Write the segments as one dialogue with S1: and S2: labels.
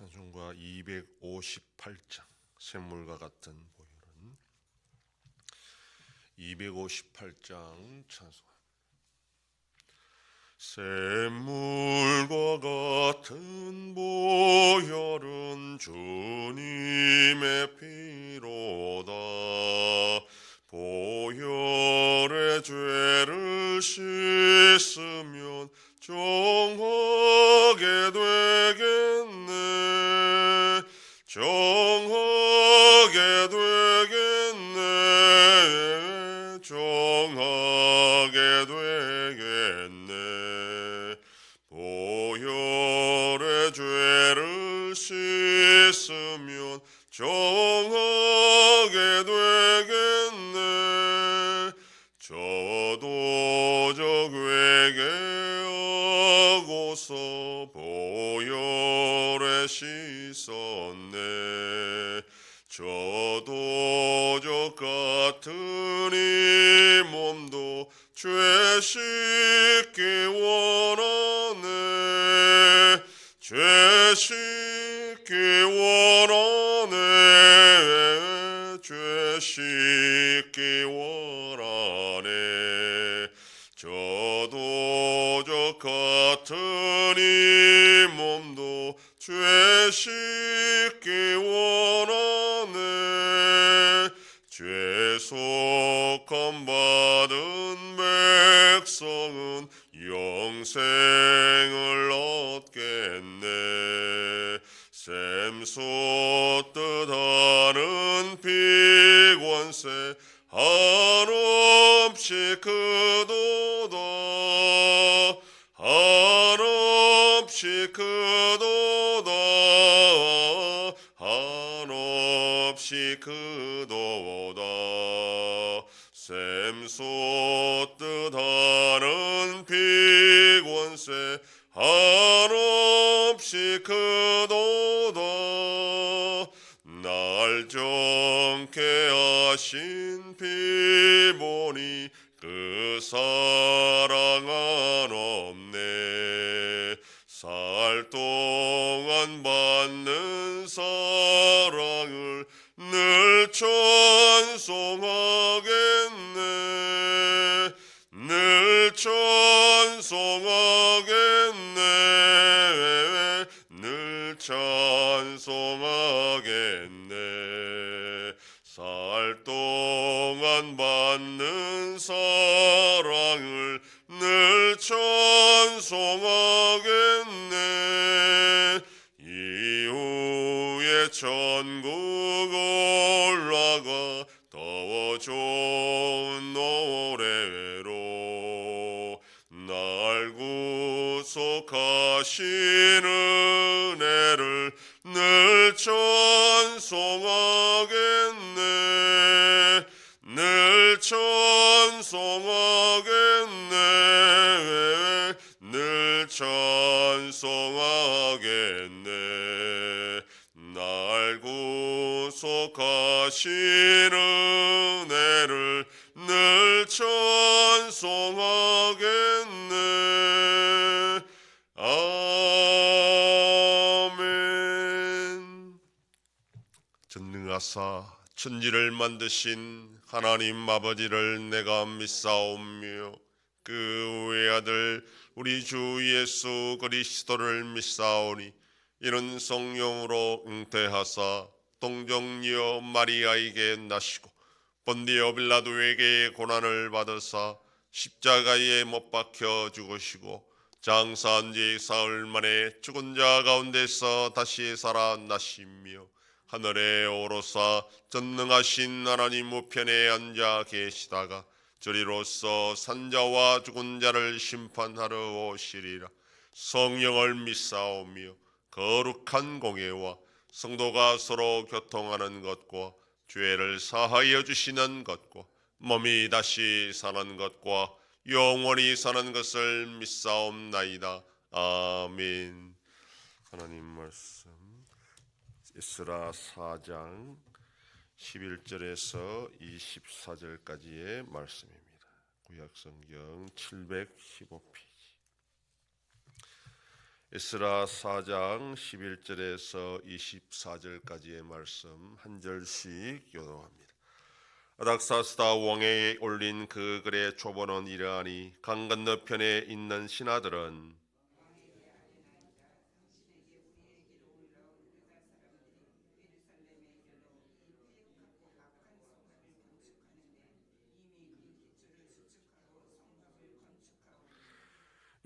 S1: 찬송가 258장 샘물과 같은 보혈은 258장 찬송가. 샘물과 같은 보혈은 주님의 피로다. 보혈의 죄를 씻으면 정하게 되겠네. 정하게 되겠네. 정하게 되겠네. 보혈의 죄를 씻으면 정하게 되겠네. 저도 저 회개하고서 보혈에 씻었네. 저도 저 같은 이 몸도 죄 씻기 원하네. 죄 씻기 원하네. 죄 씻기 원하네. 저도 저 같은 이 몸도 죄 씻기 원하네. 죄속함 받은 백성은 영생을 얻겠네. 샘솟듯 하는 피관세 한없이 크도다. 한없이 크도다. 한없이 크도다. 샘솟듯 하는 피관세 한없이 크도다. 날 정케 하신 피 보니 그 사랑 한없네. 살 동안 받는 사랑을 늘 찬송하겠네. 늘 찬송하겠네. 늘 찬송하겠네. 살 동안 받는 사랑을 늘 찬송하겠네. 이후에 천국 올라가 더 좋은 노래로 날 구속하신 은혜를 늘 찬송하겠네. 늘 찬송하겠네. 늘 찬송하겠네. 날 구속하신 은혜를 늘 찬송하겠네. 아멘. 전능하사 천지를 만드신 하나님 아버지를 내가 믿사오며 그 외아들 우리 주 예수 그리스도를 믿사오니 이는 성령으로 잉태하사 동정녀 마리아에게 나시고 본디오 빌라도에게 고난을 받으사 십자가에 못 박혀 죽으시고 장사한 지 사흘 만에 죽은 자 가운데서 다시 살아나시며 하늘에 오르사 전능하신 하나님 우편에 앉아 계시다가 저리로서 산자와 죽은 자를 심판하러 오시리라. 성령을 믿사오며 거룩한 공예와 성도가 서로 교통하는 것과 죄를 사하여 주시는 것과 몸이 다시 사는 것과 영원히 사는 것을 믿사옵나이다. 아멘. 하나님 말씀 에스라 4장 11절에서 24절까지의 말씀입니다. 구약성경 715페이지. 에스라 4장 11절에서 24절까지의 말씀 한 절씩 교독합니다. 아닥사스다 왕에 올린 그 글의 초본은 이러하니 강 건너편에 있는 신하들은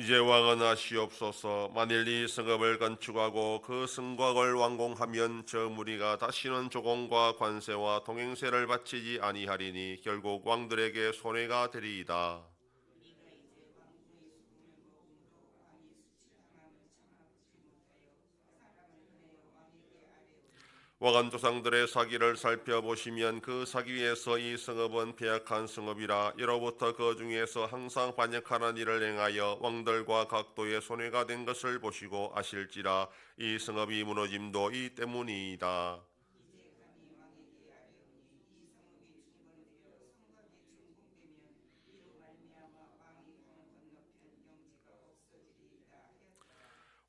S1: 이제 왕은 하시옵소서. 만일 이 성읍을 건축하고 그 성곽을 완공하면 저 무리가 다시는 조공과 관세와 동행세를 바치지 아니하리니 결국 왕들에게 손해가 되리이다. 왕은 조상들의 사기를 살펴보시면 그 사기에서 이 성읍은 패악한 성읍이라 이로부터 그 중에서 항상 반역하는 일을 행하여 왕들과 각도의 손해가 된 것을 보시고 아실지라 이 성읍이 무너짐도 이 때문이다.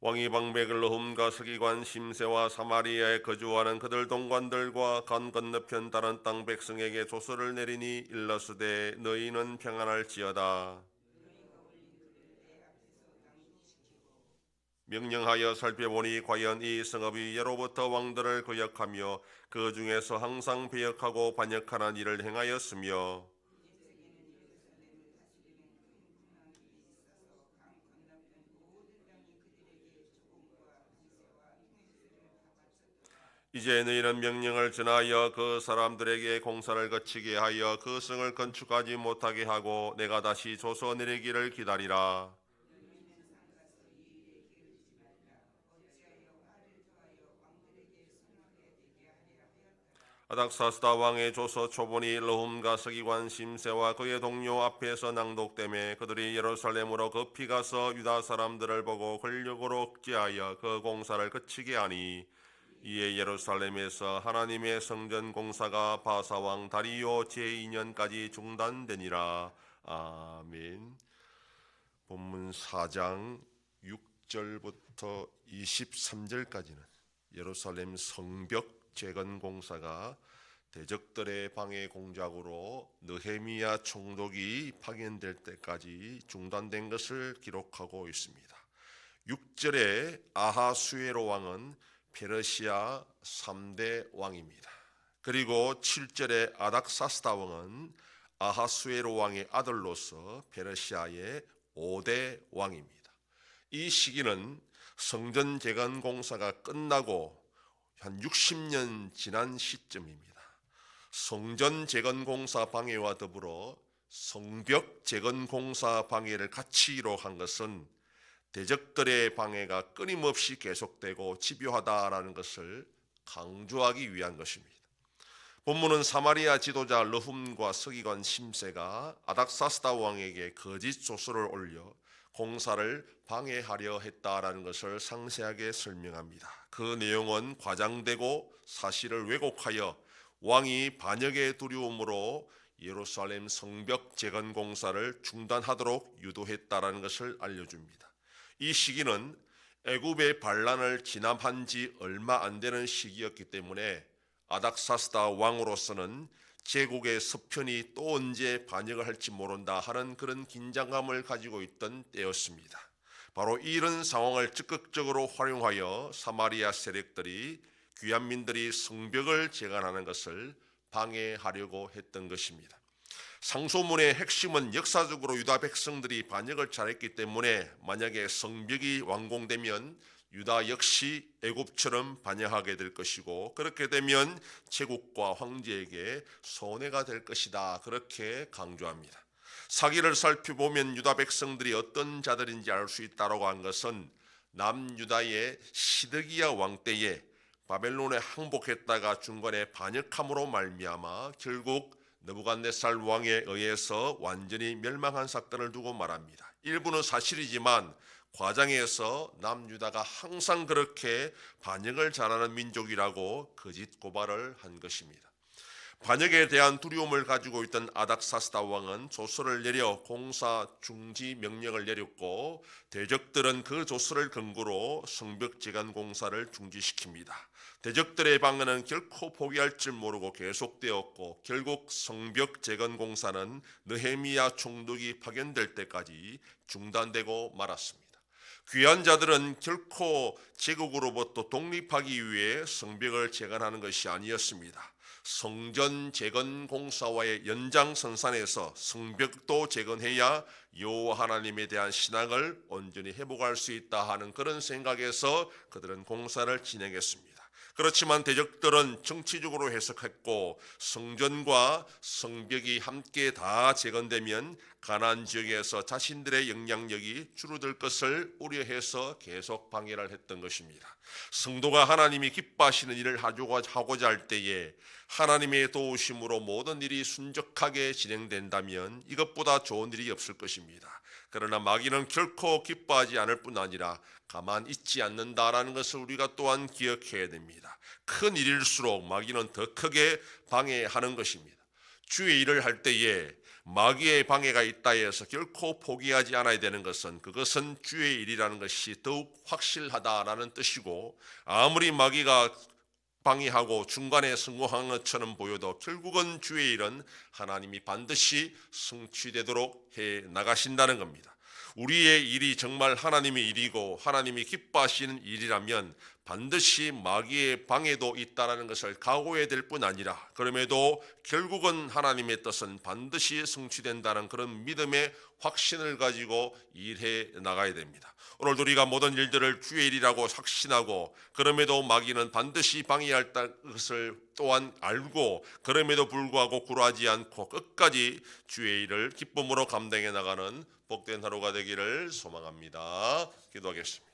S1: 왕이 방백을 르훔과 서기관 심세와 사마리아에 거주하는 그들 동관들과 강 건너편 다른 땅 백성에게 조서를 내리니 일러스되 너희는 평안할지어다. 명령하여 살펴보니 과연 이 성읍이 예로부터 왕들을 거역하며 그 중에서 항상 배역하고 반역하는 일을 행하였으며 이제 너희는 명령을 전하여 그 사람들에게 공사를 거치게 하여 그 성을 건축하지 못하게 하고 내가 다시 조서 내리기를 기다리라. 아닥사스다 왕의 조서 초본이 르훔과 서기관 심세와 그의 동료 앞에서 낭독되매 그들이 예루살렘으로 급히 가서 유다 사람들을 보고 권력으로 억제하여 그 공사를 그치게 하니 이에 예루살렘에서 하나님의 성전 공사가 바사왕 다리오 제2년까지 중단되니라. 아멘. 본문 4장 6절부터 23절까지는 예루살렘 성벽 재건 공사가 대적들의 방해 공작으로 느헤미야 총독이 파견될 때까지 중단된 것을 기록하고 있습니다. 6절에 아하수에로 왕은 페르시아 3대 왕입니다. 그리고 7절에 아닥사스다 왕은 아하수에로 왕의 아들로서 페르시아의 5대 왕입니다. 이 시기는 성전 재건 공사가 끝나고 한 60년 지난 시점입니다. 성전 재건 공사 방해와 더불어 성벽 재건 공사 방해를 같이 기록한 것은 대적들의 방해가 끊임없이 계속되고 집요하다라는 것을 강조하기 위한 것입니다. 본문은 사마리아 지도자 르훔과 서기관 심세가 아닥사스다 왕에게 거짓 조서를 올려 공사를 방해하려 했다라는 것을 상세하게 설명합니다. 그 내용은 과장되고 사실을 왜곡하여 왕이 반역의 두려움으로 예루살렘 성벽 재건 공사를 중단하도록 유도했다라는 것을 알려줍니다. 이 시기는 애굽의 반란을 진압한 지 얼마 안 되는 시기였기 때문에 아닥사스다 왕으로서는 제국의 서편이 또 언제 반역을 할지 모른다 하는 그런 긴장감을 가지고 있던 때였습니다. 바로 이런 상황을 적극적으로 활용하여 사마리아 세력들이 귀환민들이 성벽을 재건하는 것을 방해하려고 했던 것입니다. 상소문의 핵심은 역사적으로 유다 백성들이 반역을 잘했기 때문에 만약에 성벽이 완공되면 유다 역시 애굽처럼 반역하게 될 것이고 그렇게 되면 제국과 황제에게 손해가 될 것이다. 그렇게 강조합니다. 사기를 살펴보면 유다 백성들이 어떤 자들인지 알 수 있다고 한 것은 남유다의 시드기야 왕 때에 바벨론에 항복했다가 중간에 반역함으로 말미암아 결국 느부갓네살 왕에 의해서 완전히 멸망한 사건을 두고 말합니다. 일부는 사실이지만 과장에서 남유다가 항상 그렇게 반역을 잘하는 민족이라고 거짓 고발을 한 것입니다. 반역에 대한 두려움을 가지고 있던 아닥사스다 왕은 조서를 내려 공사 중지 명령을 내렸고 대적들은 그 조서를 근거로 성벽 재건 공사를 중지시킵니다. 대적들의 방해는 결코 포기할 줄 모르고 계속되었고 결국 성벽 재건 공사는 느헤미야 총독이 파견될 때까지 중단되고 말았습니다. 귀한 자들은 결코 제국으로부터 독립하기 위해 성벽을 재건하는 것이 아니었습니다. 성전 재건 공사와의 연장선상에서 성벽도 재건해야 여호와 하나님에 대한 신앙을 온전히 회복할 수 있다 하는 그런 생각에서 그들은 공사를 진행했습니다. 그렇지만 대적들은 정치적으로 해석했고 성전과 성벽이 함께 다 재건되면 가나안 지역에서 자신들의 영향력이 줄어들 것을 우려해서 계속 방해를 했던 것입니다. 성도가 하나님이 기뻐하시는 일을 하고자 할 때에 하나님의 도우심으로 모든 일이 순적하게 진행된다면 이것보다 좋은 일이 없을 것입니다. 그러나 마귀는 결코 기뻐하지 않을 뿐 아니라 가만 있지 않는다라는 것을 우리가 또한 기억해야 됩니다. 큰 일일수록 마귀는 더 크게 방해하는 것입니다. 주의 일을 할 때에 마귀의 방해가 있다 해서 결코 포기하지 않아야 되는 것은 그것은 주의 일이라는 것이 더욱 확실하다라는 뜻이고 아무리 마귀가 방해하고 중간에 성공한 것처럼 보여도 결국은 주의 일은 하나님이 반드시 성취되도록 해 나가신다는 겁니다. 우리의 일이 정말 하나님의 일이고 하나님이 기뻐하시는 일이라면 반드시 마귀의 방해도 있다라는 것을 각오해야 될 뿐 아니라 그럼에도 결국은 하나님의 뜻은 반드시 성취된다는 그런 믿음의 확신을 가지고 일해 나가야 됩니다. 오늘도 우리가 모든 일들을 주의 일이라고 확신하고 그럼에도 마귀는 반드시 방해할 것을 또한 알고 그럼에도 불구하고 굴하지 않고 끝까지 주의 일을 기쁨으로 감당해 나가는 복된 하루가 되기를 소망합니다. 기도하겠습니다.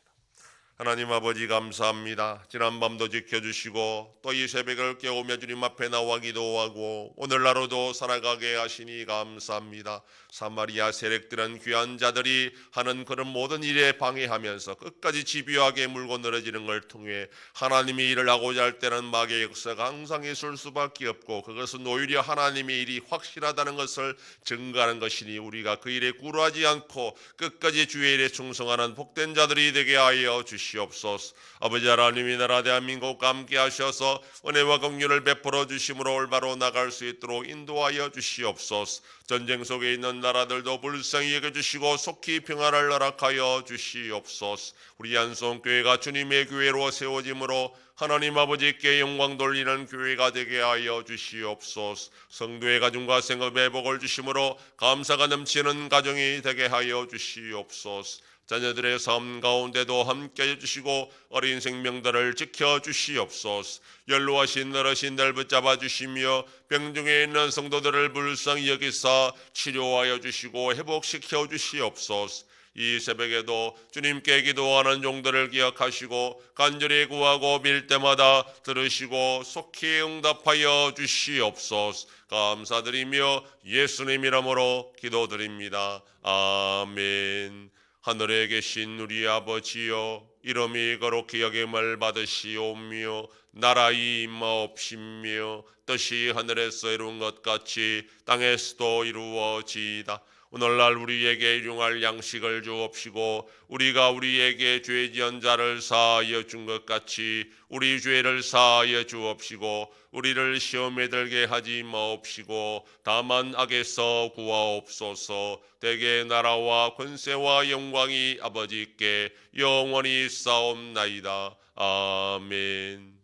S1: 하나님 아버지 감사합니다. 지난밤도 지켜주시고 또 이 새벽을 깨우며 주님 앞에 나와 기도하고 오늘 하루도 살아가게 하시니 감사합니다. 사마리아 세력들은 귀한 자들이 하는 그런 모든 일에 방해하면서 끝까지 집요하게 물고 늘어지는 걸 통해 하나님이 일을 하고자 할 때는 마귀의 역사가 항상 있을 수밖에 없고 그것은 오히려 하나님의 일이 확실하다는 것을 증거하는 것이니 우리가 그 일에 굴하지 않고 끝까지 주의 일에 충성하는 복된 자들이 되게 하여 주시옵소서. 아버지 하나님이 나라 대한민국과 함께 하셔서 은혜와 긍휼을 베풀어 주심으로 올바로 나갈 수 있도록 인도하여 주시옵소서. 전쟁 속에 있는 나라들도 불쌍히 여겨주시고 속히 평화를 허락하여 주시옵소서. 우리 한송교회가 주님의 교회로 세워짐으로 하나님 아버지께 영광 돌리는 교회가 되게 하여 주시옵소서. 성도의 가정과 생업의 복을 주심으로 감사가 넘치는 가정이 되게 하여 주시옵소서. 자녀들의 삶 가운데도 함께 해주시고 어린 생명들을 지켜주시옵소서. 연로하신 어르신들 붙잡아 주시며 병중에 있는 성도들을 불쌍히 여기사 치료하여 주시고 회복시켜 주시옵소서. 이 새벽에도 주님께 기도하는 종들을 기억하시고 간절히 구하고 빌 때마다 들으시고 속히 응답하여 주시옵소서. 감사드리며 예수님 이름으로 기도드립니다. 아멘. 하늘에 계신 우리 아버지여 이름이 거룩히 여김을 받으시오며 나라의 임하옵시며 뜻이 하늘에서 이룬 것 같이 땅에서도 이루어지이다. 오늘날 우리에게 일용할 양식을 주옵시고 우리가 우리에게 죄 지은 자를 사하여 준 것 같이 우리 죄를 사하여 주옵시고 우리를 시험에 들게 하지 마옵시고 다만 악에서 구하옵소서. 대개 나라와 권세와 영광이 아버지께 영원히 있사옵나이다. 아멘.